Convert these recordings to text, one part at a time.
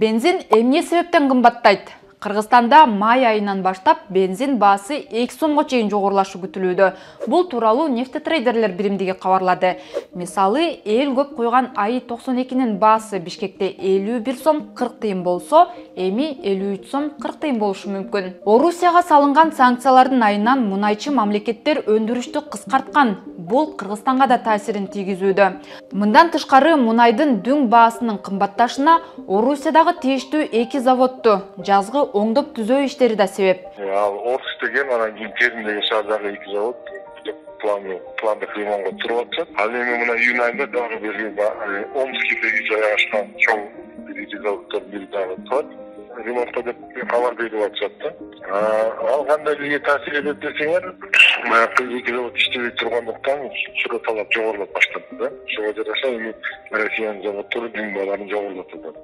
Бензин эмне себептен кымбаттайт? Кыргызстанда май айынан баштап бензин баасы 2 сомго чейин жогорулашы күтүлүүдө. Бул тууралуу нефтетрейдерлер биримдиги кабарлады. Мисалы, эл көп койгон АИ 92нин баасы Бишкекте 51 сом 40 тыйын болсо, эми 53 сом 40 тыйын болушу мүмкүн. Орусияга салынган санкциялардын айынан мунайчы мамлекеттер өндүрүштү кыскарткан. Бул Кыргызстанга да таасирин тийгизүүдө. Мындан тышкары мунайдын дүң баасынын кымбатташына Орусиядагы тийиштүү 2 заводду жазгы оңдоп түзөө иштери да себеп. Ал Орус деген анан кийин Пермидеги шаардагы 2 завод пландык ремонтко туруп атышат. Ал эми мына июнь айында дагы бир Омскидеги жайгашкан чоң бир заводдордун бири дагы турат. Ремонтко деп кабар берип атышат да. Ал кандай бизге таасир этет десеңер, баягы 2 завод иштебей тургандыктан сурет талап жогорулап баштады да. Ошого жараша эми Россиянын заводдору дүң бааларын жогорулатат.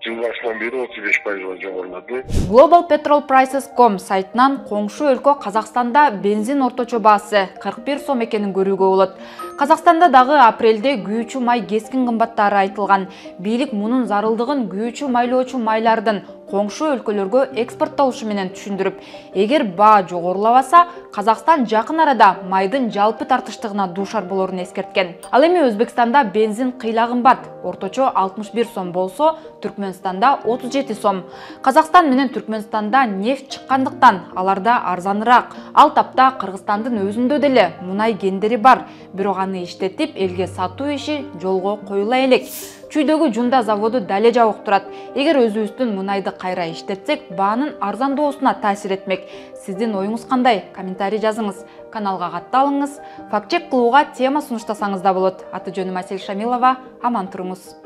Жыл башынан бери 35% жогорулады. Global Petrol Prices.com сайтынан коңшу өлкө Казакстанда бензин орточо баасы 41 сом экенин көрүүгө болот. Казакстанда дагы апрелде күйүүчү май кескин кымбаттары айтылган. Бийлик мунун зарылдыгын күйүүчү майлоочу майлардын коңшу өлкөлөргө экспорттолушу менен түшүндүрүп, эгер баа жогорулабаса, Казакстан жакын арада майдын жалпы тартыштыгына дуушар болорун эскерткен. Ал эми Өзбекстанда бензин кыйла кымбат, орточо 61 сом болсо, Түркмөнстанда 37 сом. Казакстан менен Түркмөнстанда нефт чыккандыктан аларда арзаныраак. Ал тапта Кыргызстандын өзүндө деле мунай кендери бар, бирок аны иштетип элге сатуу иши жолго коюла элек. Чүйдөгү Жунда заводу дале жабык турат. Эгер өзүбүздүн мунайды кайра иштетсек, баанын арзандоосуна таасир этмек. Сиздин оюңуз кандай? Комментарий жазыңыз. Каналга катталыңыз. Факт-чек кылууга тема сунуштасаңыз да болот. Аты жөнүм Асель Шамилова. Аман туруңуз.